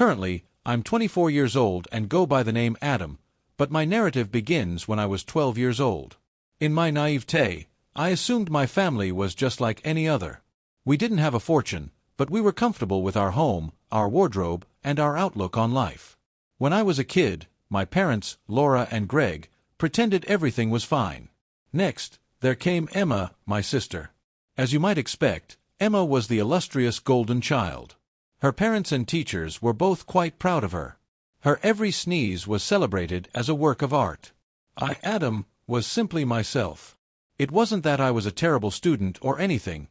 Currently, I'm 24 years old and go by the name Adam, but my narrative begins when I was 12 years old. In my naivete, I assumed my family was just like any other. We didn't have a fortune, but we were comfortable with our home, our wardrobe, and our outlook on life. When I was a kid, my parents, Laura and Greg, pretended everything was fine. Next, there came Emma, my sister. As you might expect, Emma was the illustrious golden child. Her parents and teachers were both quite proud of her. Her every sneeze was celebrated as a work of art. I, Adam, was simply myself. It wasn't that I was a terrible student or anything.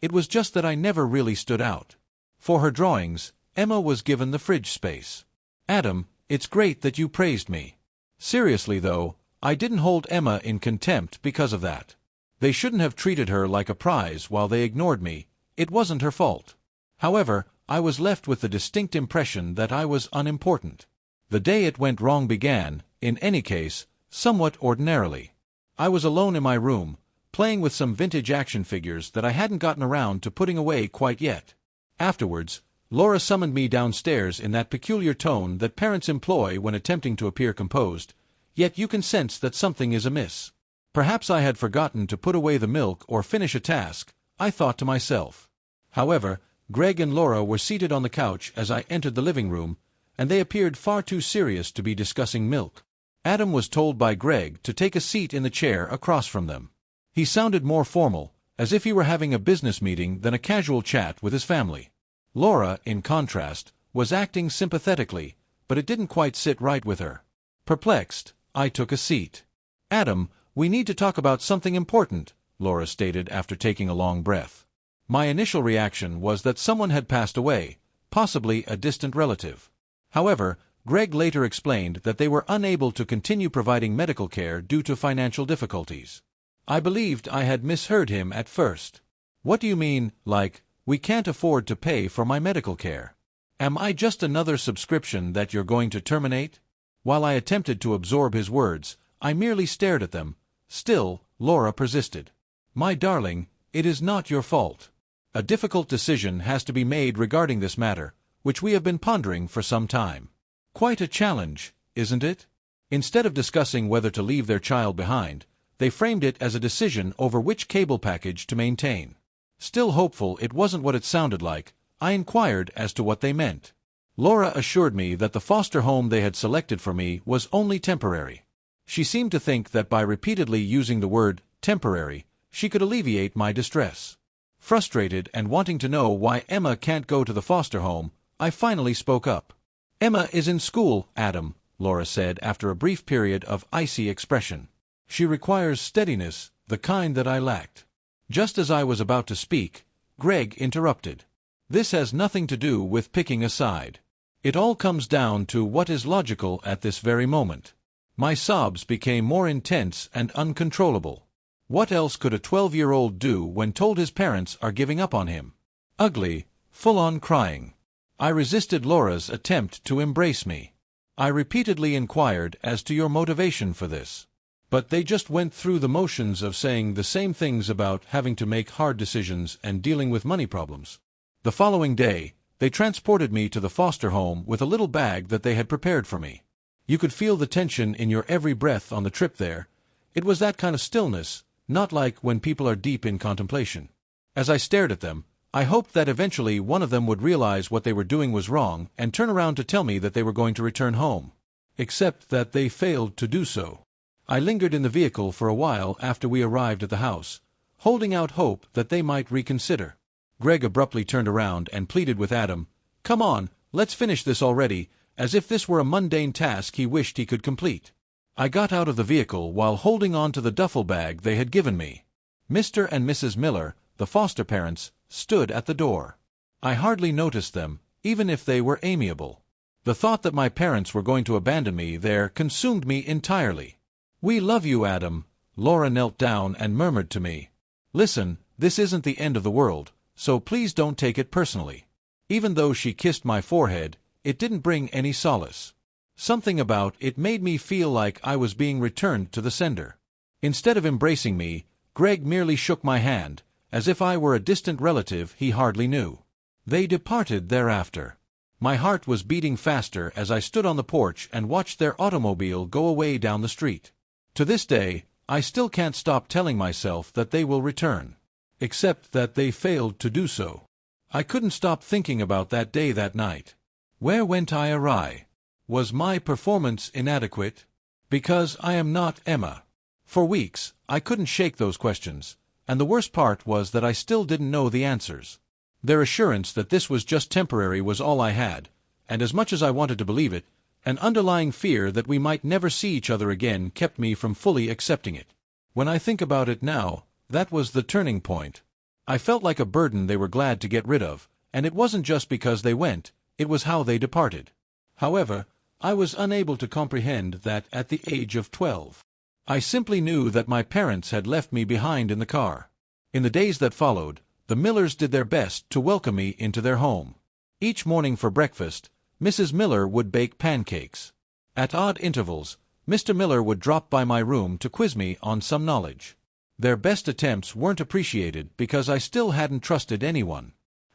It was just that I never really stood out. For her drawings, Emma was given the fridge space. Adam, it's great that you praised me. Seriously though, I didn't hold Emma in contempt because of that. They shouldn't have treated her like a prize while they ignored me. It wasn't her fault. However, I was left with the distinct impression that I was unimportant. The day it went wrong began, in any case, somewhat ordinarily. I was alone in my room, playing with some vintage action figures that I hadn't gotten around to putting away quite yet. Afterwards, Laura summoned me downstairs in that peculiar tone that parents employ when attempting to appear composed, yet you can sense that something is amiss. Perhaps I had forgotten to put away the milk or finish a task, I thought to myself. However, Greg and Laura were seated on the couch as I entered the living room, and they appeared far too serious to be discussing milk. Adam was told by Greg to take a seat in the chair across from them. He sounded more formal, as if he were having a business meeting than a casual chat with his family. Laura, in contrast, was acting sympathetically, but it didn't quite sit right with her. Perplexed, I took a seat. Adam, we need to talk about something important, Laura stated after taking a long breath. My initial reaction was that someone had passed away, possibly a distant relative. However, Greg later explained that they were unable to continue providing medical care due to financial difficulties. I believed I had misheard him at first. What do you mean, like, we can't afford to pay for my medical care? Am I just another subscription that you're going to terminate? While I attempted to absorb his words, I merely stared at them. Still, Laura persisted. My darling, it is not your fault. A difficult decision has to be made regarding this matter, which we have been pondering for some time. Quite a challenge, isn't it? Instead of discussing whether to leave their child behind, they framed it as a decision over which cable package to maintain. Still hopeful it wasn't what it sounded like, I inquired as to what they meant. Laura assured me that the foster home they had selected for me was only temporary. She seemed to think that by repeatedly using the word temporary, she could alleviate my distress. Frustrated and wanting to know why Emma can't go to the foster home, I finally spoke up. Emma is in school, Adam, Laura said after a brief period of icy expression. She requires steadiness, the kind that I lacked. Just as I was about to speak, Greg interrupted. This has nothing to do with picking a side. It all comes down to what is logical at this very moment. My sobs became more intense and uncontrollable. What else could a 12-year-old do when told his parents are giving up on him? Ugly, full-on crying. I resisted Laura's attempt to embrace me. I repeatedly inquired as to your motivation for this. But they just went through the motions of saying the same things about having to make hard decisions and dealing with money problems. The following day, they transported me to the foster home with a little bag that they had prepared for me. You could feel the tension in your every breath on the trip there. It was that kind of stillness, not like when people are deep in contemplation. As I stared at them, I hoped that eventually one of them would realize what they were doing was wrong and turn around to tell me that they were going to return home. Except that they failed to do so. I lingered in the vehicle for a while after we arrived at the house, holding out hope that they might reconsider. Greg abruptly turned around and pleaded with Adam, "Come on, let's finish this already," as if this were a mundane task he wished he could complete. I got out of the vehicle while holding on to the duffel bag they had given me. Mr. and Mrs. Miller, the foster parents, stood at the door. I hardly noticed them, even if they were amiable. The thought that my parents were going to abandon me there consumed me entirely. "We love you, Adam," Laura knelt down and murmured to me. "Listen, this isn't the end of the world, so please don't take it personally." Even though she kissed my forehead, it didn't bring any solace. Something about it made me feel like I was being returned to the sender. Instead of embracing me, Greg merely shook my hand, as if I were a distant relative he hardly knew. They departed thereafter. My heart was beating faster as I stood on the porch and watched their automobile go away down the street. To this day, I still can't stop telling myself that they will return. Except that they failed to do so. I couldn't stop thinking about that day that night. Where went I awry? Was my performance inadequate? Because I am not Emma. For weeks, I couldn't shake those questions, and the worst part was that I still didn't know the answers. Their assurance that this was just temporary was all I had, and as much as I wanted to believe it, an underlying fear that we might never see each other again kept me from fully accepting it. When I think about it now, that was the turning point. I felt like a burden they were glad to get rid of, and it wasn't just because they went, it was how they departed. However, I was unable to comprehend that at the age of 12. I simply knew that my parents had left me behind in the car. In the days that followed, the Millers did their best to welcome me into their home. Each morning for breakfast, Mrs. Miller would bake pancakes. At odd intervals, Mr. Miller would drop by my room to quiz me on some knowledge. Their best attempts weren't appreciated because I still hadn't trusted anyone.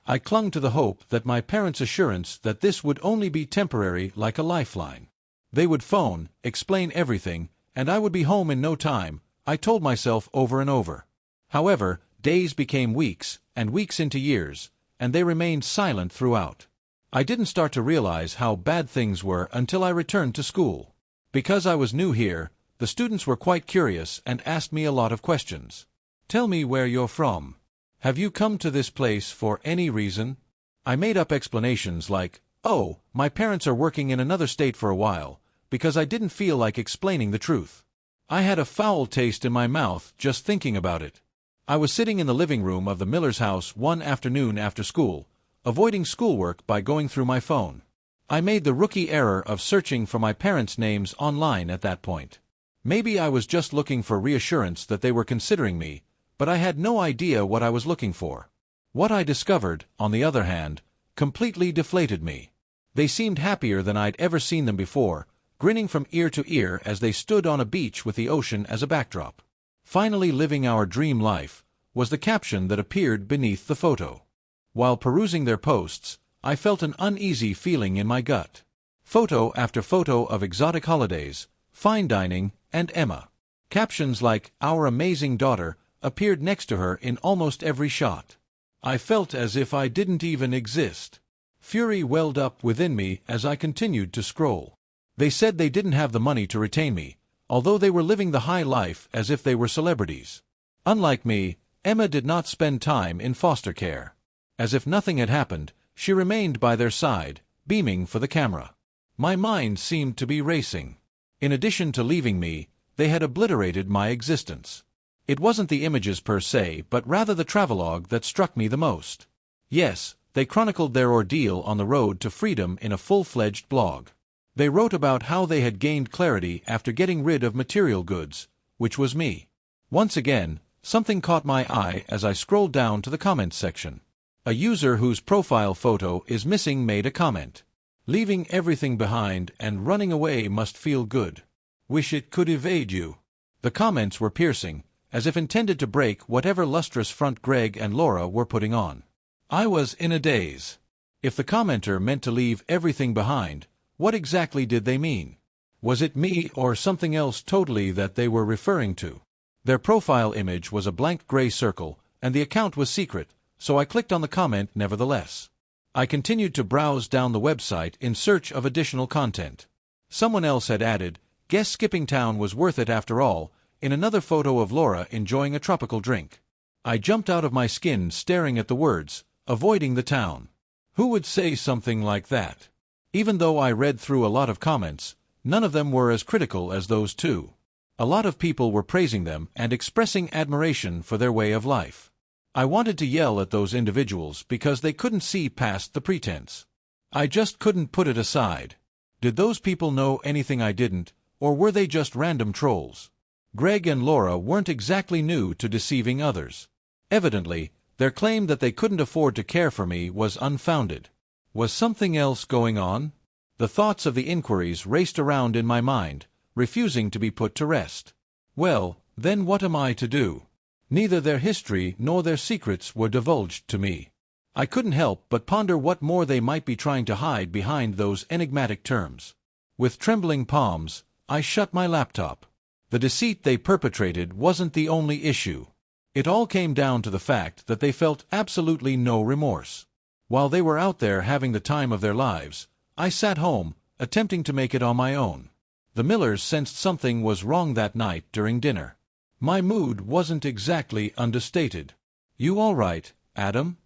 I clung to the hope that my parents' assurance that this would only be temporary like a lifeline. They would phone, explain everything, and I would be home in no time, I told myself over and over. However, days became weeks, and weeks into years, and they remained silent throughout. I didn't start to realize how bad things were until I returned to school. Because I was new here, the students were quite curious and asked me a lot of questions. Tell me where you're from. Have you come to this place for any reason? I made up explanations like, oh, my parents are working in another state for a while, because I didn't feel like explaining the truth. I had a foul taste in my mouth just thinking about it. I was sitting in the living room of the Miller's house one afternoon after school, avoiding schoolwork by going through my phone. I made the rookie error of searching for my parents' names online at that point. Maybe I was just looking for reassurance that they were considering me, but I had no idea what I was looking for. What I discovered, on the other hand, completely deflated me. They seemed happier than I'd ever seen them before, grinning from ear to ear as they stood on a beach with the ocean as a backdrop. "Finally living our dream life," was the caption that appeared beneath the photo. While perusing their posts, I felt an uneasy feeling in my gut. Photo after photo of exotic holidays, fine dining, and Emma. Captions like, "Our amazing daughter," appeared next to her in almost every shot. I felt as if I didn't even exist. Fury welled up within me as I continued to scroll. They said they didn't have the money to retain me, although they were living the high life as if they were celebrities. Unlike me, Emma did not spend time in foster care. As if nothing had happened, she remained by their side, beaming for the camera. My mind seemed to be racing. In addition to leaving me, they had obliterated my existence. It wasn't the images per se, but rather the travelogue that struck me the most. Yes, they chronicled their ordeal on the road to freedom in a full-fledged blog. They wrote about how they had gained clarity after getting rid of material goods, which was me. Once again, something caught my eye as I scrolled down to the comments section. A user whose profile photo is missing made a comment. "Leaving everything behind and running away must feel good. Wish it could evade you." The comments were piercing, as if intended to break whatever lustrous front Greg and Laura were putting on. I was in a daze. If the commenter meant to leave everything behind, what exactly did they mean? Was it me or something else totally that they were referring to? Their profile image was a blank gray circle, and the account was secret, so I clicked on the comment nevertheless. I continued to browse down the website in search of additional content. Someone else had added, "Guess Skipping Town was worth it after all," in another photo of Laura enjoying a tropical drink. I jumped out of my skin staring at the words, "avoiding the town." Who would say something like that? Even though I read through a lot of comments, none of them were as critical as those two. A lot of people were praising them and expressing admiration for their way of life. I wanted to yell at those individuals because they couldn't see past the pretense. I just couldn't put it aside. Did those people know anything I didn't, or were they just random trolls? Greg and Laura weren't exactly new to deceiving others. Evidently, their claim that they couldn't afford to care for me was unfounded. Was something else going on? The thoughts of the inquiries raced around in my mind, refusing to be put to rest. Well, then what am I to do? Neither their history nor their secrets were divulged to me. I couldn't help but ponder what more they might be trying to hide behind those enigmatic terms. With trembling palms, I shut my laptop. The deceit they perpetrated wasn't the only issue. It all came down to the fact that they felt absolutely no remorse. While they were out there having the time of their lives, I sat home, attempting to make it on my own. The Millers sensed something was wrong that night during dinner. My mood wasn't exactly understated. "You all right, Adam?"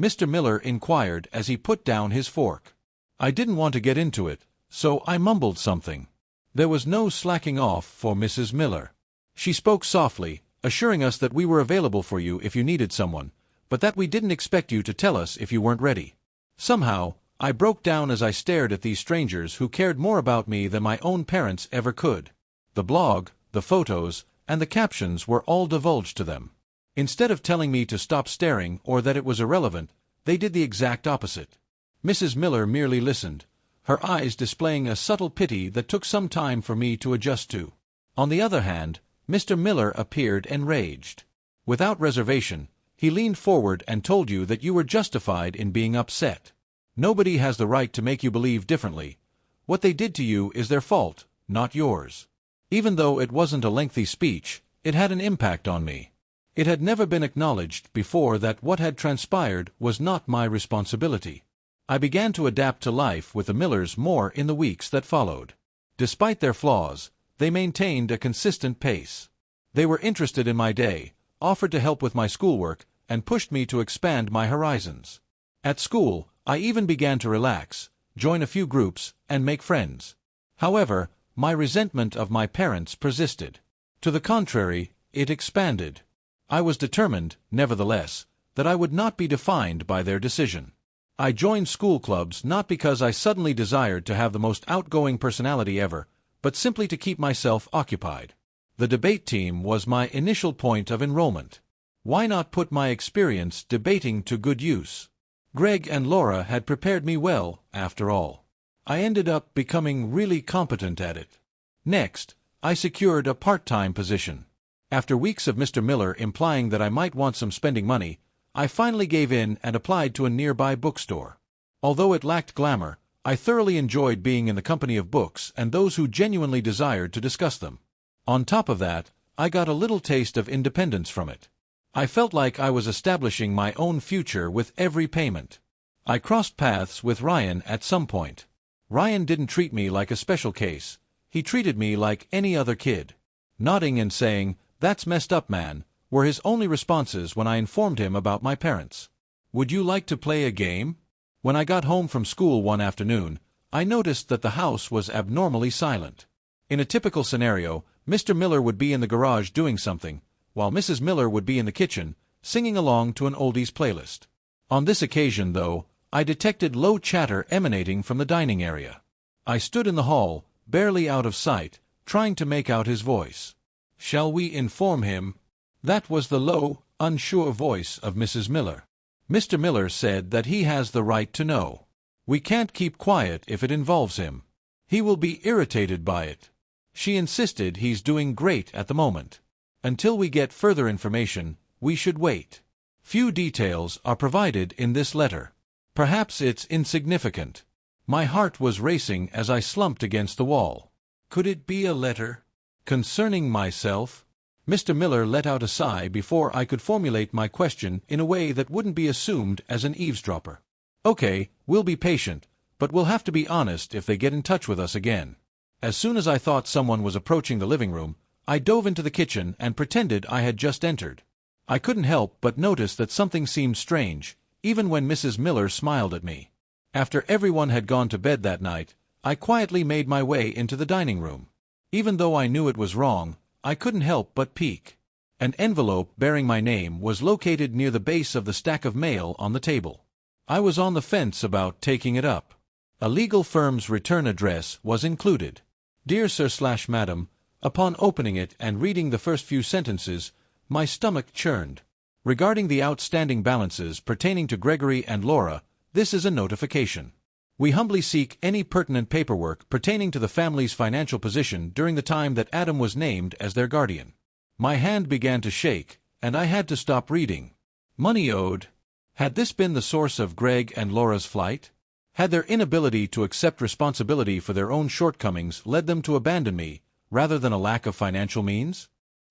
Mr. Miller inquired as he put down his fork. I didn't want to get into it, so I mumbled something. There was no slacking off for Mrs. Miller. She spoke softly, assuring us that we were available for you if you needed someone, but that we didn't expect you to tell us if you weren't ready. Somehow, I broke down as I stared at these strangers who cared more about me than my own parents ever could. The blog, the photos, and the captions were all divulged to them. Instead of telling me to stop staring or that it was irrelevant, they did the exact opposite. Mrs. Miller merely listened, her eyes displaying a subtle pity that took some time for me to adjust to. On the other hand, Mr. Miller appeared enraged. Without reservation, he leaned forward and told you that you were justified in being upset. Nobody has the right to make you believe differently. What they did to you is their fault, not yours. Even though it wasn't a lengthy speech, it had an impact on me. It had never been acknowledged before that what had transpired was not my responsibility. I began to adapt to life with the Millers more in the weeks that followed. Despite their flaws, they maintained a consistent pace. They were interested in my day, offered to help with my schoolwork, and pushed me to expand my horizons. At school, I even began to relax, join a few groups, and make friends. However, my resentment of my parents persisted. To the contrary, it expanded. I was determined, nevertheless, that I would not be defined by their decision. I joined school clubs not because I suddenly desired to have the most outgoing personality ever, but simply to keep myself occupied. The debate team was my initial point of enrollment. Why not put my experience debating to good use? Greg and Laura had prepared me well, after all. I ended up becoming really competent at it. Next, I secured a part-time position. After weeks of Mr. Miller implying that I might want some spending money, I finally gave in and applied to a nearby bookstore. Although it lacked glamour, I thoroughly enjoyed being in the company of books and those who genuinely desired to discuss them. On top of that, I got a little taste of independence from it. I felt like I was establishing my own future with every payment. I crossed paths with Ryan at some point. Ryan didn't treat me like a special case. He treated me like any other kid. Nodding and saying, "That's messed up, man," were his only responses when I informed him about my parents. "Would you like to play a game?" When I got home from school one afternoon, I noticed that the house was abnormally silent. In a typical scenario, Mr. Miller would be in the garage doing something, while Mrs. Miller would be in the kitchen, singing along to an oldies playlist. On this occasion, though, I detected low chatter emanating from the dining area. I stood in the hall, barely out of sight, trying to make out his voice. "Shall we inform him?" That was the low, unsure voice of Mrs. Miller. Mr. Miller said that he has the right to know. We can't keep quiet if it involves him. He will be irritated by it. She insisted he's doing great at the moment. Until we get further information, we should wait. Few details are provided in this letter. Perhaps it's insignificant. My heart was racing as I slumped against the wall. Could it be a letter concerning myself? Mr. Miller let out a sigh before I could formulate my question in a way that wouldn't be assumed as an eavesdropper. "Okay, we'll be patient, but we'll have to be honest if they get in touch with us again." As soon as I thought someone was approaching the living room, I dove into the kitchen and pretended I had just entered. I couldn't help but notice that something seemed strange, even when Mrs. Miller smiled at me. After everyone had gone to bed that night, I quietly made my way into the dining room. Even though I knew it was wrong, I couldn't help but peek. An envelope bearing my name was located near the base of the stack of mail on the table. I was on the fence about taking it up. A legal firm's return address was included. "Dear Sir/Madam," upon opening it and reading the first few sentences, my stomach churned. "Regarding the outstanding balances pertaining to Gregory and Laura, this is a notification. We humbly seek any pertinent paperwork pertaining to the family's financial position during the time that Adam was named as their guardian." My hand began to shake, and I had to stop reading. Money owed. Had this been the source of Greg and Laura's flight? Had their inability to accept responsibility for their own shortcomings led them to abandon me, rather than a lack of financial means?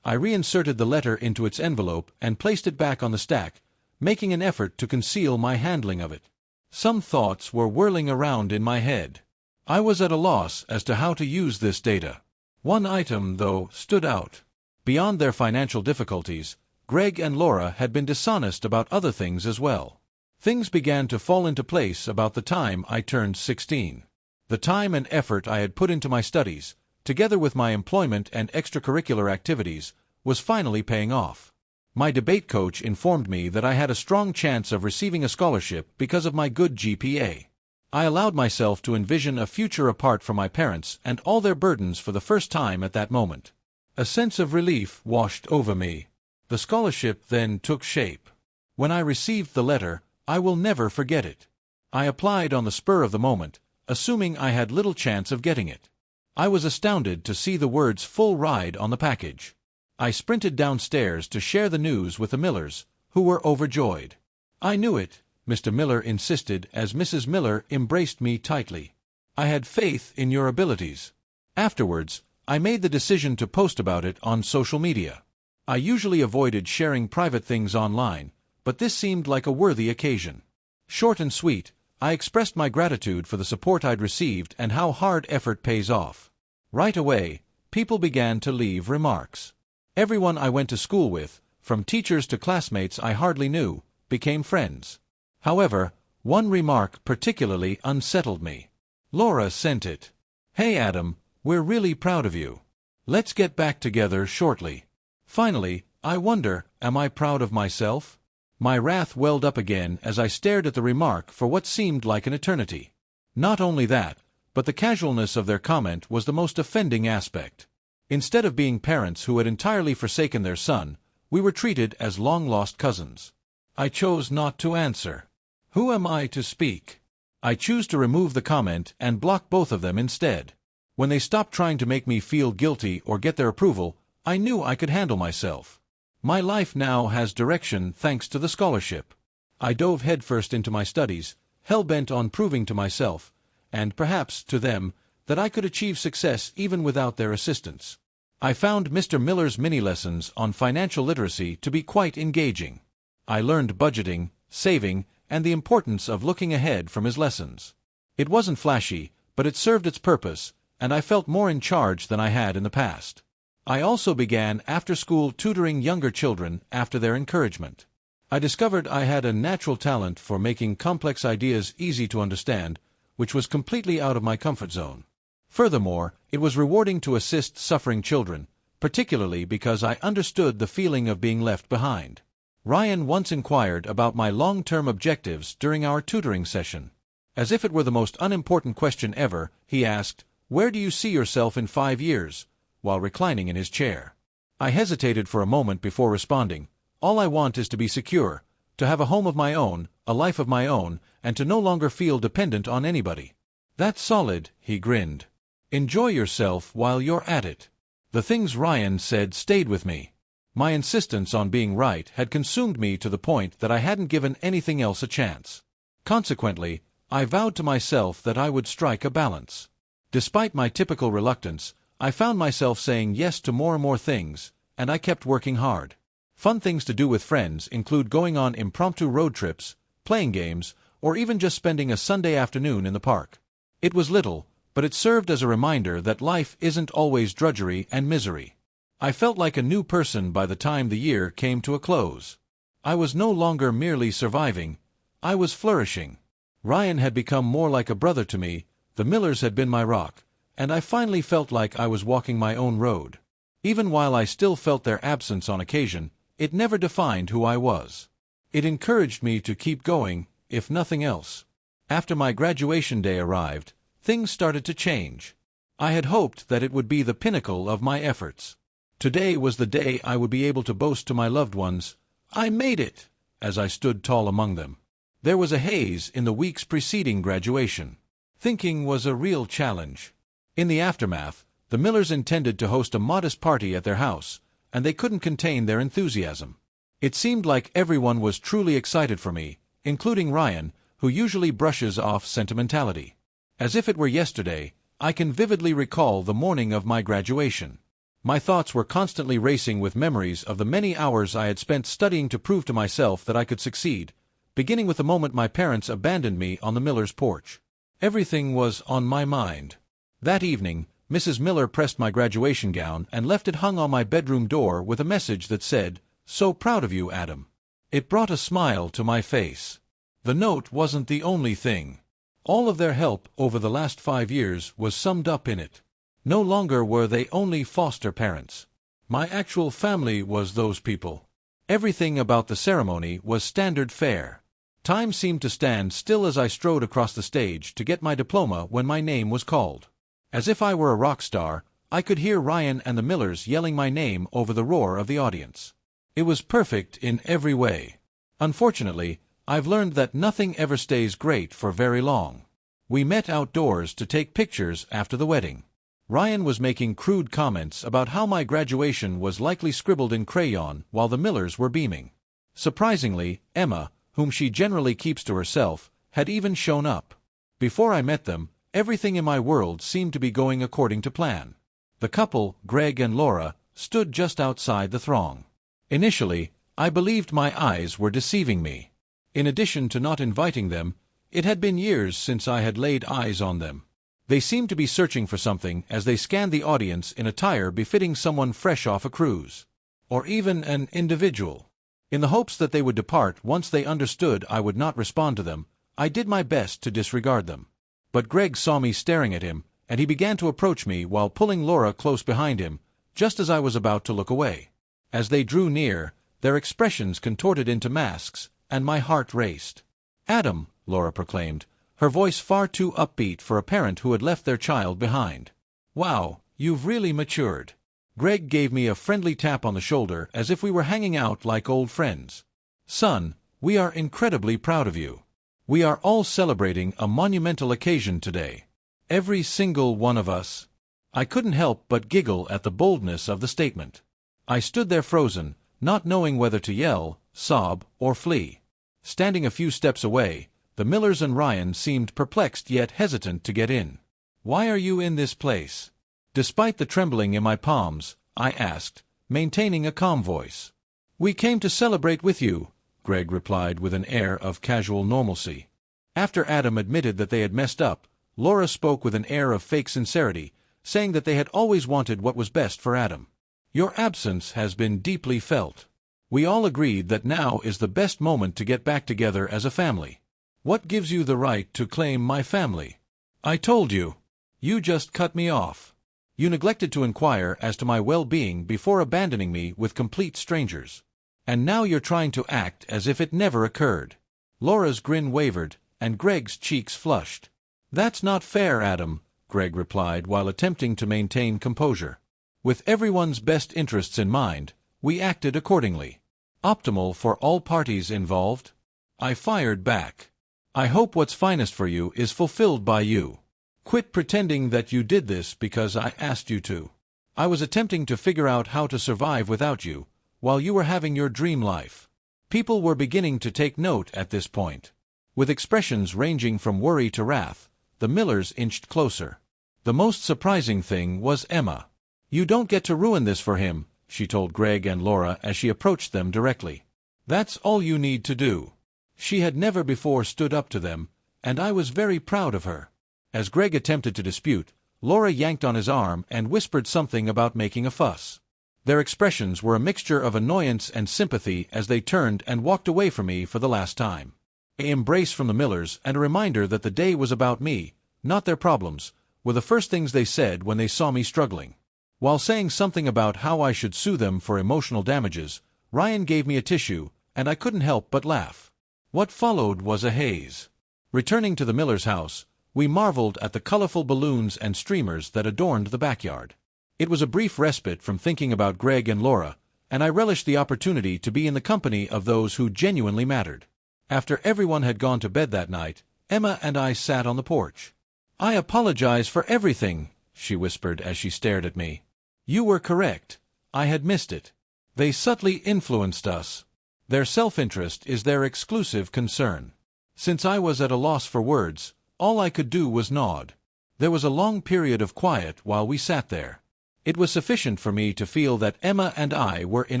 I reinserted the letter into its envelope and placed it back on the stack, making an effort to conceal my handling of it. Some thoughts were whirling around in my head. I was at a loss as to how to use this data. One item, though, stood out. Beyond their financial difficulties, Greg and Laura had been dishonest about other things as well. Things began to fall into place about the time I turned 16. The time and effort I had put into my studies, together with my employment and extracurricular activities, was finally paying off. My debate coach informed me that I had a strong chance of receiving a scholarship because of my good GPA. I allowed myself to envision a future apart from my parents and all their burdens for the first time at that moment. A sense of relief washed over me. The scholarship then took shape. When I received the letter, I will never forget it. I applied on the spur of the moment, assuming I had little chance of getting it. I was astounded to see the words "full ride" on the package. I sprinted downstairs to share the news with the Millers, who were overjoyed. "I knew it," Mr. Miller insisted as Mrs. Miller embraced me tightly. "I had faith in your abilities." Afterwards, I made the decision to post about it on social media. I usually avoided sharing private things online, but this seemed like a worthy occasion. Short and sweet, I expressed my gratitude for the support I'd received and how hard effort pays off. Right away, people began to leave remarks. Everyone I went to school with, from teachers to classmates I hardly knew, became friends. However, one remark particularly unsettled me. Laura sent it. "Hey Adam, we're really proud of you. Let's get back together shortly." Finally, I wonder, am I proud of myself? My wrath welled up again as I stared at the remark for what seemed like an eternity. Not only that, but the casualness of their comment was the most offending aspect. Instead of being parents who had entirely forsaken their son, we were treated as long-lost cousins. I chose not to answer. Who am I to speak? I choose to remove the comment and block both of them instead. When they stopped trying to make me feel guilty or get their approval, I knew I could handle myself. My life now has direction thanks to the scholarship. I dove headfirst into my studies, hell-bent on proving to myself, and perhaps to them, that I could achieve success even without their assistance. I found Mr. Miller's mini-lessons on financial literacy to be quite engaging. I learned budgeting, saving, and the importance of looking ahead from his lessons. It wasn't flashy, but it served its purpose, and I felt more in charge than I had in the past. I also began after-school tutoring younger children after their encouragement. I discovered I had a natural talent for making complex ideas easy to understand, which was completely out of my comfort zone. Furthermore, it was rewarding to assist suffering children, particularly because I understood the feeling of being left behind. Ryan once inquired about my long-term objectives during our tutoring session. As if it were the most unimportant question ever, he asked, "Where do you see yourself in 5 years?" while reclining in his chair. I hesitated for a moment before responding. "All I want is to be secure, to have a home of my own, a life of my own, and to no longer feel dependent on anybody." "That's solid," he grinned. "Enjoy yourself while you're at it." The things Ryan said stayed with me. My insistence on being right had consumed me to the point that I hadn't given anything else a chance. Consequently, I vowed to myself that I would strike a balance. Despite my typical reluctance, I found myself saying yes to more and more things, and I kept working hard. Fun things to do with friends include going on impromptu road trips, playing games, or even just spending a Sunday afternoon in the park. It was little, but it served as a reminder that life isn't always drudgery and misery. I felt like a new person by the time the year came to a close. I was no longer merely surviving, I was flourishing. Ryan had become more like a brother to me, the Millers had been my rock, and I finally felt like I was walking my own road. Even while I still felt their absence on occasion, it never defined who I was. It encouraged me to keep going, if nothing else. After my graduation day arrived, things started to change. I had hoped that it would be the pinnacle of my efforts. Today was the day I would be able to boast to my loved ones, "I made it," as I stood tall among them. There was a haze in the weeks preceding graduation. Thinking was a real challenge. In the aftermath, the Millers intended to host a modest party at their house, and they couldn't contain their enthusiasm. It seemed like everyone was truly excited for me, including Ryan, who usually brushes off sentimentality. As if it were yesterday, I can vividly recall the morning of my graduation. My thoughts were constantly racing with memories of the many hours I had spent studying to prove to myself that I could succeed, beginning with the moment my parents abandoned me on the Miller's porch. Everything was on my mind. That evening, Mrs. Miller pressed my graduation gown and left it hung on my bedroom door with a message that said, "So proud of you, Adam." It brought a smile to my face. The note wasn't the only thing. All of their help over the last 5 years was summed up in it. No longer were they only foster parents. My actual family was those people. Everything about the ceremony was standard fare. Time seemed to stand still as I strode across the stage to get my diploma when my name was called. As if I were a rock star, I could hear Ryan and the Millers yelling my name over the roar of the audience. It was perfect in every way. Unfortunately, I've learned that nothing ever stays great for very long. We met outdoors to take pictures after the wedding. Ryan was making crude comments about how my graduation was likely scribbled in crayon while the Millers were beaming. Surprisingly, Emma, whom she generally keeps to herself, had even shown up. Before I met them, everything in my world seemed to be going according to plan. The couple, Greg and Laura, stood just outside the throng. Initially, I believed my eyes were deceiving me. In addition to not inviting them, it had been years since I had laid eyes on them. They seemed to be searching for something as they scanned the audience in attire befitting someone fresh off a cruise. Or even an individual. In the hopes that they would depart once they understood I would not respond to them, I did my best to disregard them. But Greg saw me staring at him, and he began to approach me while pulling Laura close behind him, just as I was about to look away. As they drew near, their expressions contorted into masks, and my heart raced. "Adam," Laura proclaimed, her voice far too upbeat for a parent who had left their child behind. "Wow, you've really matured." Greg gave me a friendly tap on the shoulder as if we were hanging out like old friends. "Son, we are incredibly proud of you. We are all celebrating a monumental occasion today. Every single one of us." I couldn't help but giggle at the boldness of the statement. I stood there frozen, not knowing whether to yell, sob, or flee. Standing a few steps away, the Millers and Ryan seemed perplexed yet hesitant to get in. "Why are you in this place?" Despite the trembling in my palms, I asked, maintaining a calm voice. "We came to celebrate with you," Greg replied with an air of casual normalcy. After Adam admitted that they had messed up, Laura spoke with an air of fake sincerity, saying that they had always wanted what was best for Adam. "Your absence has been deeply felt. We all agreed that now is the best moment to get back together as a family. What gives you the right to claim my family?" "I told you. You just cut me off. You neglected to inquire as to my well-being before abandoning me with complete strangers. And now you're trying to act as if it never occurred." Laura's grin wavered, and Greg's cheeks flushed. "That's not fair, Adam," Greg replied while attempting to maintain composure. "With everyone's best interests in mind, we acted accordingly. Optimal for all parties involved." I fired back. "I hope what's finest for you is fulfilled by you. Quit pretending that you did this because I asked you to. I was attempting to figure out how to survive without you, while you were having your dream life." People were beginning to take note at this point. With expressions ranging from worry to wrath, the Millers inched closer. The most surprising thing was Emma. "You don't get to ruin this for him," she told Greg and Laura as she approached them directly. "That's all you need to do." She had never before stood up to them, and I was very proud of her. As Greg attempted to dispute, Laura yanked on his arm and whispered something about making a fuss. Their expressions were a mixture of annoyance and sympathy as they turned and walked away from me for the last time. An embrace from the Millers and a reminder that the day was about me, not their problems, were the first things they said when they saw me struggling. While saying something about how I should sue them for emotional damages, Ryan gave me a tissue, and I couldn't help but laugh. What followed was a haze. Returning to the Millers' house, we marveled at the colorful balloons and streamers that adorned the backyard. It was a brief respite from thinking about Greg and Laura, and I relished the opportunity to be in the company of those who genuinely mattered. After everyone had gone to bed that night, Emma and I sat on the porch. "I apologize for everything," she whispered as she stared at me. "You were correct. I had missed it. They subtly influenced us. Their self-interest is their exclusive concern. Since I was at a loss for words, all I could do was nod. There was a long period of quiet while we sat there. It was sufficient for me to feel that Emma and I were in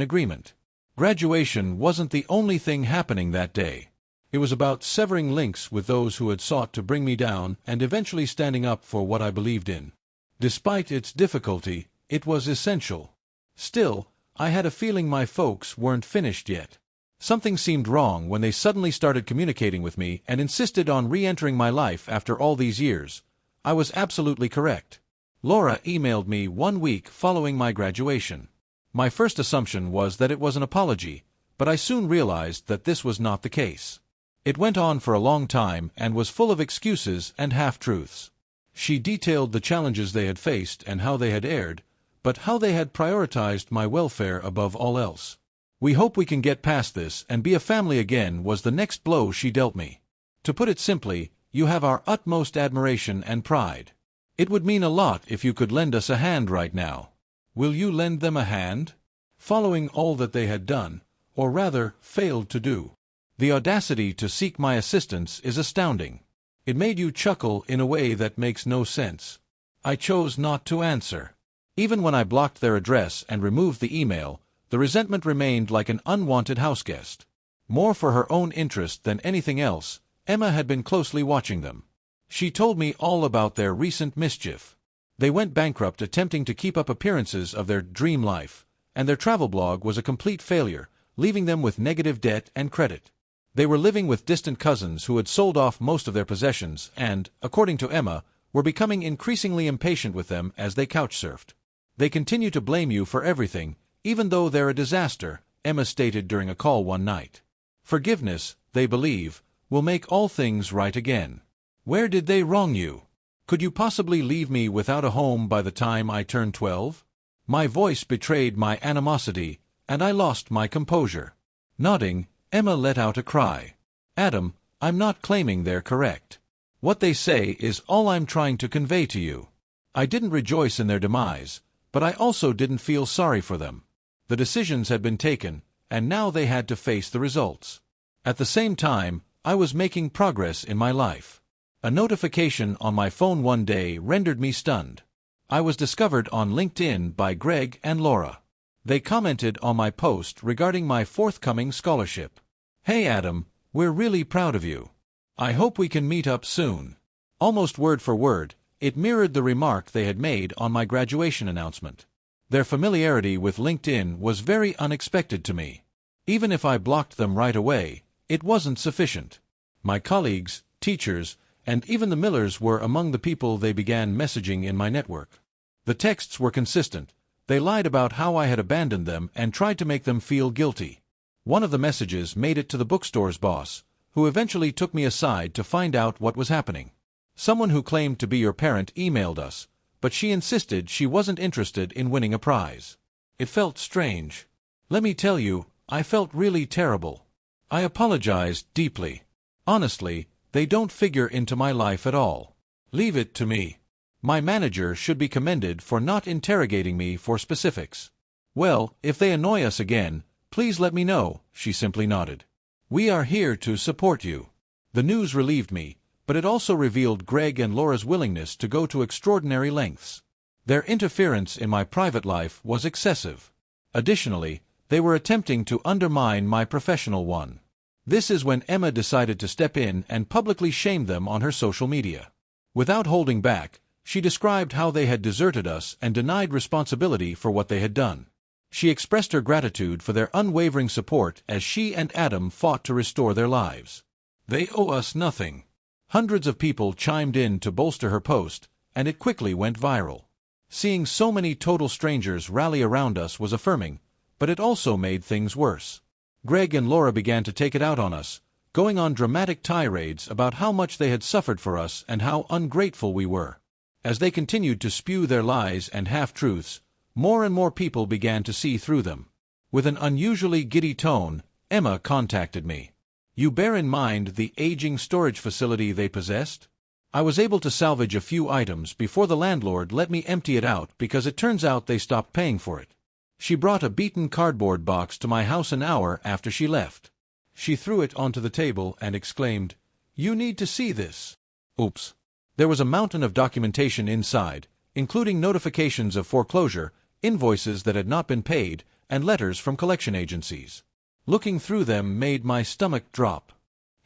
agreement. Graduation wasn't the only thing happening that day. It was about severing links with those who had sought to bring me down and eventually standing up for what I believed in. Despite its difficulty, it was essential. Still, I had a feeling my folks weren't finished yet. Something seemed wrong when they suddenly started communicating with me and insisted on re-entering my life after all these years. I was absolutely correct. Laura emailed me 1 week following my graduation. My first assumption was that it was an apology, but I soon realized that this was not the case. It went on for a long time and was full of excuses and half-truths. She detailed the challenges they had faced and how they had erred, but how they had prioritized my welfare above all else. "We hope we can get past this and be a family again," was the next blow she dealt me. "To put it simply, you have our utmost admiration and pride. It would mean a lot if you could lend us a hand right now. Will you lend them a hand?" Following all that they had done, or rather, failed to do. The audacity to seek my assistance is astounding. It made you chuckle in a way that makes no sense. I chose not to answer. Even when I blocked their address and removed the email, the resentment remained like an unwanted houseguest. More for her own interest than anything else, Emma had been closely watching them. She told me all about their recent mischief. They went bankrupt attempting to keep up appearances of their dream life, and their travel blog was a complete failure, leaving them with negative debt and credit. They were living with distant cousins who had sold off most of their possessions and, according to Emma, were becoming increasingly impatient with them as they couch-surfed. "They continue to blame you for everything, even though they're a disaster," Emma stated during a call one night. "Forgiveness, they believe, will make all things right again. Where did they wrong you? Could you possibly leave me without a home by the time I turned 12? My voice betrayed my animosity, and I lost my composure. Nodding, Emma let out a cry. "Adam, I'm not claiming they're correct. What they say is all I'm trying to convey to you. I didn't rejoice in their demise, but I also didn't feel sorry for them. The decisions had been taken, and now they had to face the results. At the same time, I was making progress in my life. A notification on my phone one day rendered me stunned. I was discovered on LinkedIn by Greg and Laura. They commented on my post regarding my forthcoming scholarship. "Hey Adam, we're really proud of you. I hope we can meet up soon." Almost word for word, it mirrored the remark they had made on my graduation announcement. Their familiarity with LinkedIn was very unexpected to me. Even if I blocked them right away, it wasn't sufficient. My colleagues, teachers, and even the Millers were among the people they began messaging in my network. The texts were consistent. They lied about how I had abandoned them and tried to make them feel guilty. One of the messages made it to the bookstore's boss, who eventually took me aside to find out what was happening. "Someone who claimed to be your parent emailed us, but she insisted she wasn't interested in winning a prize." It felt strange. Let me tell you, I felt really terrible. I apologized deeply. Honestly, they don't figure into my life at all. Leave it to me. My manager should be commended for not interrogating me for specifics. "Well, if they annoy us again, please let me know," she simply nodded. "We are here to support you." The news relieved me, but it also revealed Greg and Laura's willingness to go to extraordinary lengths. Their interference in my private life was excessive. Additionally, they were attempting to undermine my professional one. This is when Emma decided to step in and publicly shame them on her social media. Without holding back, she described how they had deserted us and denied responsibility for what they had done. She expressed her gratitude for their unwavering support as she and Adam fought to restore their lives. "They owe us nothing." Hundreds of people chimed in to bolster her post, and it quickly went viral. Seeing so many total strangers rally around us was affirming, but it also made things worse. Greg and Laura began to take it out on us, going on dramatic tirades about how much they had suffered for us and how ungrateful we were. As they continued to spew their lies and half-truths, more and more people began to see through them. With an unusually giddy tone, Emma contacted me. "You bear in mind the aging storage facility they possessed? I was able to salvage a few items before the landlord let me empty it out because it turns out they stopped paying for it. She brought a beaten cardboard box to my house an hour after she left." She threw it onto the table and exclaimed, You need to see this. Oops. There was a mountain of documentation inside, including notifications of foreclosure, invoices that had not been paid, and letters from collection agencies. Looking through them made my stomach drop.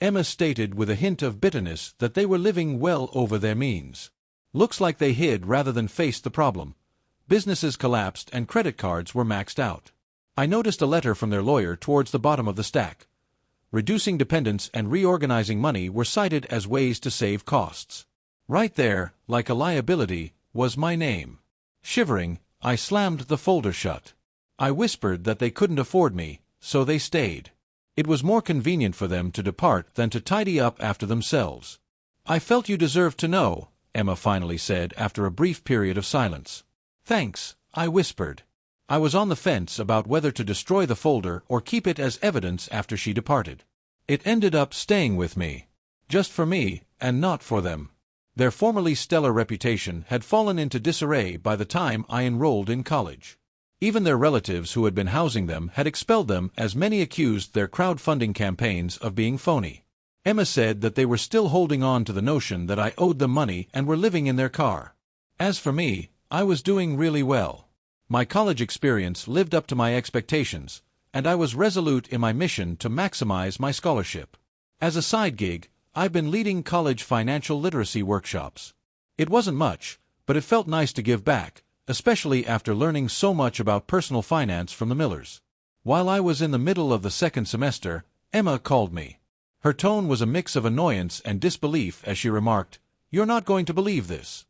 Emma stated with a hint of bitterness that they were living well over their means. Looks like they hid rather than faced the problem. Businesses collapsed and credit cards were maxed out. I noticed a letter from their lawyer towards the bottom of the stack. Reducing dependence and reorganizing money were cited as ways to save costs. Right there, like a liability, was my name. Shivering, I slammed the folder shut. I whispered that they couldn't afford me, so they stayed. It was more convenient for them to depart than to tidy up after themselves. I felt you deserved to know, Emma finally said after a brief period of silence. Thanks, I whispered. I was on the fence about whether to destroy the folder or keep it as evidence after she departed. It ended up staying with me. Just for me, and not for them. Their formerly stellar reputation had fallen into disarray by the time I enrolled in college. Even their relatives who had been housing them had expelled them, as many accused their crowdfunding campaigns of being phony. Emma said that they were still holding on to the notion that I owed them money and were living in their car. As for me, I was doing really well. My college experience lived up to my expectations, and I was resolute in my mission to maximize my scholarship. As a side gig, I've been leading college financial literacy workshops. It wasn't much, but it felt nice to give back, especially after learning so much about personal finance from the Millers. While I was in the middle of the second semester, Emma called me. Her tone was a mix of annoyance and disbelief as she remarked, "You're not going to believe this."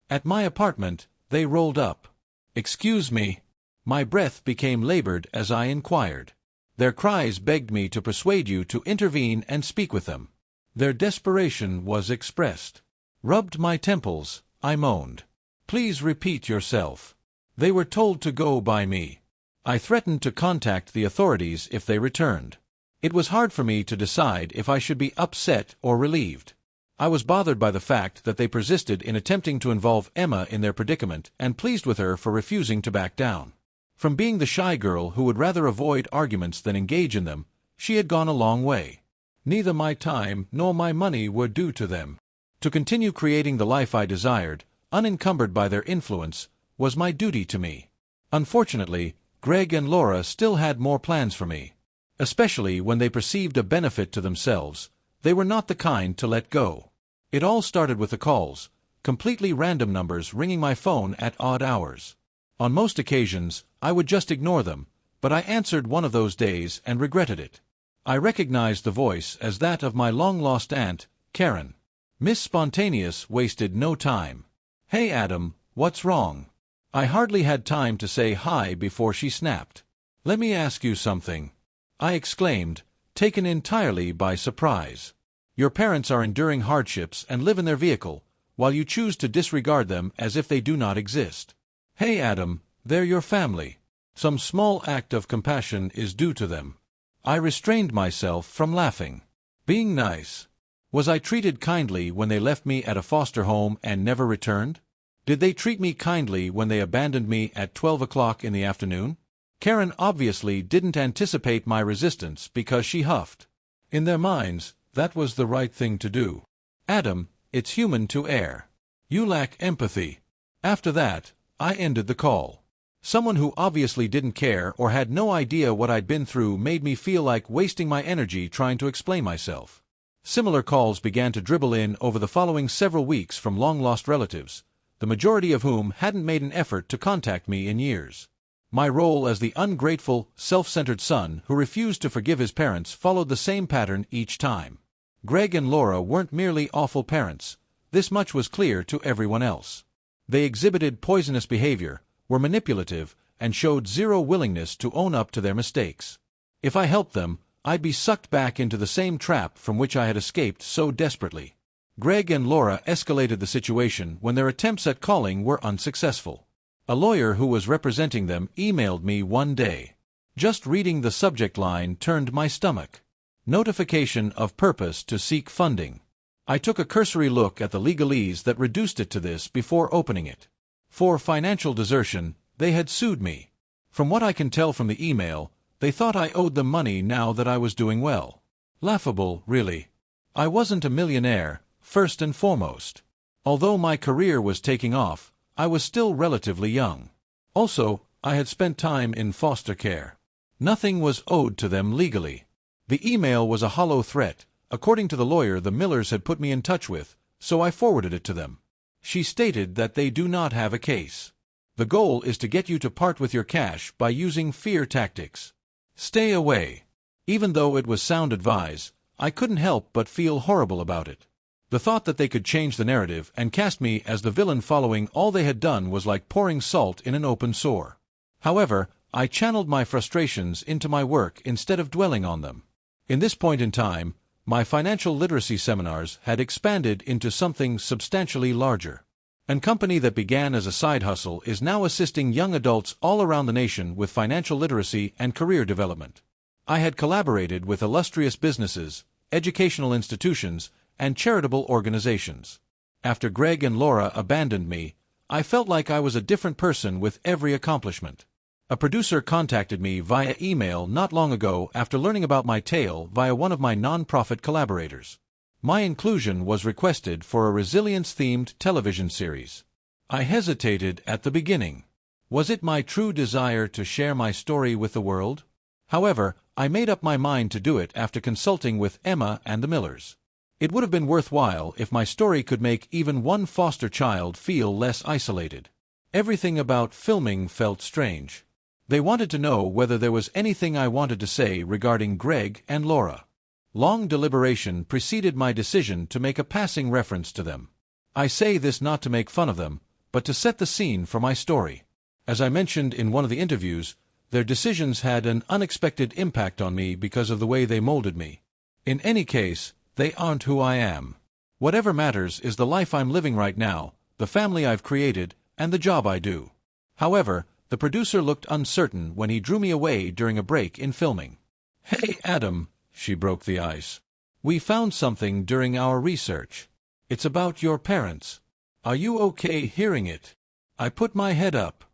At my apartment, they rolled up. "Excuse me." My breath became labored as I inquired. Their cries begged me to persuade you to intervene and speak with them. Their desperation was expressed. Rubbed my temples, I moaned. "Please repeat yourself." They were told to go by me. I threatened to contact the authorities if they returned. It was hard for me to decide if I should be upset or relieved. I was bothered by the fact that they persisted in attempting to involve Emma in their predicament and pleased with her for refusing to back down. From being the shy girl who would rather avoid arguments than engage in them, she had gone a long way. Neither my time nor my money were due to them. To continue creating the life I desired, unencumbered by their influence, was my duty to me. Unfortunately, Greg and Laura still had more plans for me. Especially when they perceived a benefit to themselves, they were not the kind to let go. It all started with the calls, completely random numbers ringing my phone at odd hours. On most occasions, I would just ignore them, but I answered one of those days and regretted it. I recognized the voice as that of my long-lost aunt, Karen. Miss Spontaneous wasted no time. "Hey Adam, what's wrong?" I hardly had time to say hi before she snapped. "Let me ask you something," I exclaimed, taken entirely by surprise. "Your parents are enduring hardships and live in their vehicle, while you choose to disregard them as if they do not exist. Hey Adam, they're your family. Some small act of compassion is due to them." I restrained myself from laughing. Being nice. Was I treated kindly when they left me at a foster home and never returned? Did they treat me kindly when they abandoned me at 12 o'clock in the afternoon? Karen obviously didn't anticipate my resistance because she huffed. In their minds, that was the right thing to do. "Adam, it's human to err. You lack empathy." After that, I ended the call. Someone who obviously didn't care or had no idea what I'd been through made me feel like wasting my energy trying to explain myself. Similar calls began to dribble in over the following several weeks from long-lost relatives, the majority of whom hadn't made an effort to contact me in years. My role as the ungrateful, self-centered son who refused to forgive his parents followed the same pattern each time. Greg and Laura weren't merely awful parents. This much was clear to everyone else. They exhibited poisonous behavior, were manipulative, and showed zero willingness to own up to their mistakes. If I helped them, I'd be sucked back into the same trap from which I had escaped so desperately. Greg and Laura escalated the situation when their attempts at calling were unsuccessful. A lawyer who was representing them emailed me one day. Just reading the subject line turned my stomach. Notification of purpose to seek funding. I took a cursory look at the legalese that reduced it to this before opening it. For financial desertion, they had sued me. From what I can tell from the email, they thought I owed them money now that I was doing well. Laughable, really. I wasn't a millionaire, first and foremost. Although my career was taking off, I was still relatively young. Also, I had spent time in foster care. Nothing was owed to them legally. The email was a hollow threat, according to the lawyer the Millers had put me in touch with, so I forwarded it to them. She stated that they do not have a case. The goal is to get you to part with your cash by using fear tactics. Stay away. Even though it was sound advice, I couldn't help but feel horrible about it. The thought that they could change the narrative and cast me as the villain following all they had done was like pouring salt in an open sore. However, I channeled my frustrations into my work instead of dwelling on them. In this point in time, my financial literacy seminars had expanded into something substantially larger. A company that began as a side hustle is now assisting young adults all around the nation with financial literacy and career development. I had collaborated with illustrious businesses, educational institutions, and charitable organizations. After Greg and Laura abandoned me, I felt like I was a different person with every accomplishment. A producer contacted me via email not long ago after learning about my tale via one of my non-profit collaborators. My inclusion was requested for a resilience-themed television series. I hesitated at the beginning. Was it my true desire to share my story with the world? However, I made up my mind to do it after consulting with Emma and the Millers. It would have been worthwhile if my story could make even one foster child feel less isolated. Everything about filming felt strange. They wanted to know whether there was anything I wanted to say regarding Greg and Laura. Long deliberation preceded my decision to make a passing reference to them. I say this not to make fun of them, but to set the scene for my story. As I mentioned in one of the interviews, their decisions had an unexpected impact on me because of the way they molded me. In any case, they aren't who I am. Whatever matters is the life I'm living right now, the family I've created, and the job I do. However, the producer looked uncertain when he drew me away during a break in filming. "Hey, Adam," she broke the ice. "We found something during our research. It's about your parents. Are you okay hearing it?" I put my head up.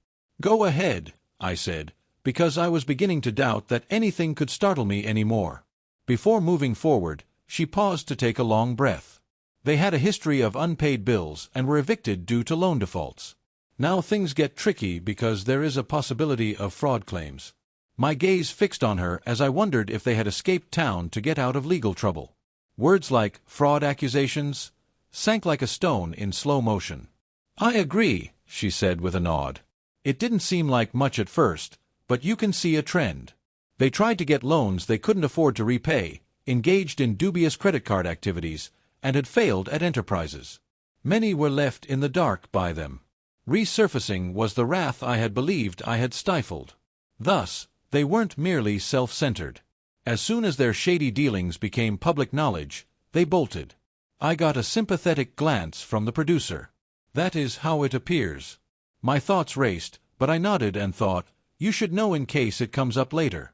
"Go ahead," I said, because I was beginning to doubt that anything could startle me anymore. Before moving forward, she paused to take a long breath. They had a history of unpaid bills and were evicted due to loan defaults. Now things get tricky because there is a possibility of fraud claims. My gaze fixed on her as I wondered if they had escaped town to get out of legal trouble. Words like fraud accusations sank like a stone in slow motion. "I agree," she said with a nod. "It didn't seem like much at first, but you can see a trend. They tried to get loans they couldn't afford to repay, engaged in dubious credit card activities, and had failed at enterprises. Many were left in the dark by them. Resurfacing was the wrath I had believed I had stifled. Thus, they weren't merely self-centered. As soon as their shady dealings became public knowledge, they bolted. I got a sympathetic glance from the producer. "That is how it appears." My thoughts raced, but I nodded and thought, "You should know in case it comes up later."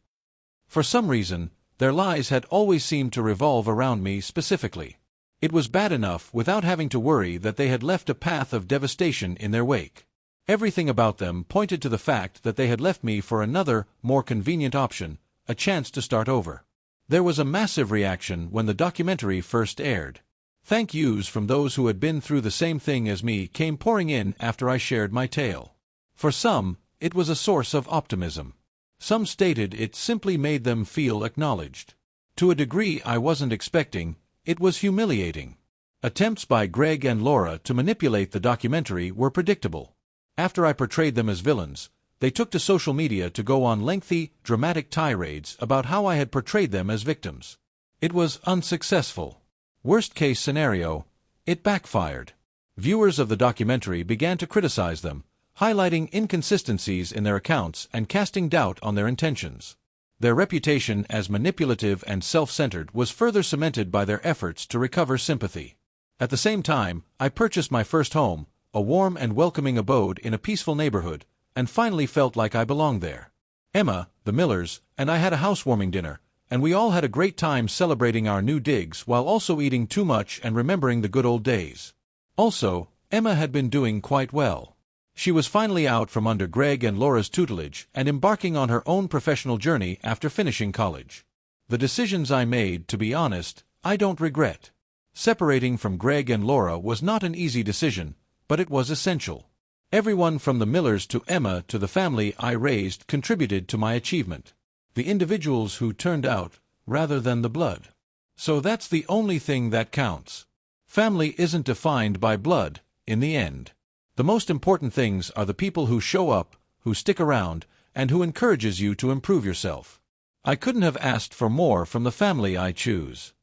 For some reason, their lies had always seemed to revolve around me specifically. It was bad enough without having to worry that they had left a path of devastation in their wake. Everything about them pointed to the fact that they had left me for another, more convenient option, a chance to start over. There was a massive reaction when the documentary first aired. Thank yous from those who had been through the same thing as me came pouring in after I shared my tale. For some, it was a source of optimism. Some stated it simply made them feel acknowledged. To a degree I wasn't expecting, it was humiliating. Attempts by Greg and Laura to manipulate the documentary were predictable. After I portrayed them as villains, they took to social media to go on lengthy, dramatic tirades about how I had portrayed them as victims. It was unsuccessful. Worst-case scenario, it backfired. Viewers of the documentary began to criticize them, highlighting inconsistencies in their accounts and casting doubt on their intentions. Their reputation as manipulative and self-centered was further cemented by their efforts to recover sympathy. At the same time, I purchased my first home, a warm and welcoming abode in a peaceful neighborhood, and finally felt like I belonged there. Emma, the Millers, and I had a housewarming dinner, and we all had a great time celebrating our new digs while also eating too much and remembering the good old days. Also, Emma had been doing quite well. She was finally out from under Greg and Laura's tutelage and embarking on her own professional journey after finishing college. The decisions I made, to be honest, I don't regret. Separating from Greg and Laura was not an easy decision, but it was essential. Everyone from the Millers to Emma to the family I raised contributed to my achievement. The individuals who turned out, rather than the blood. So that's the only thing that counts. Family isn't defined by blood, in the end. The most important things are the people who show up, who stick around, and who encourages you to improve yourself. I couldn't have asked for more from the family I choose.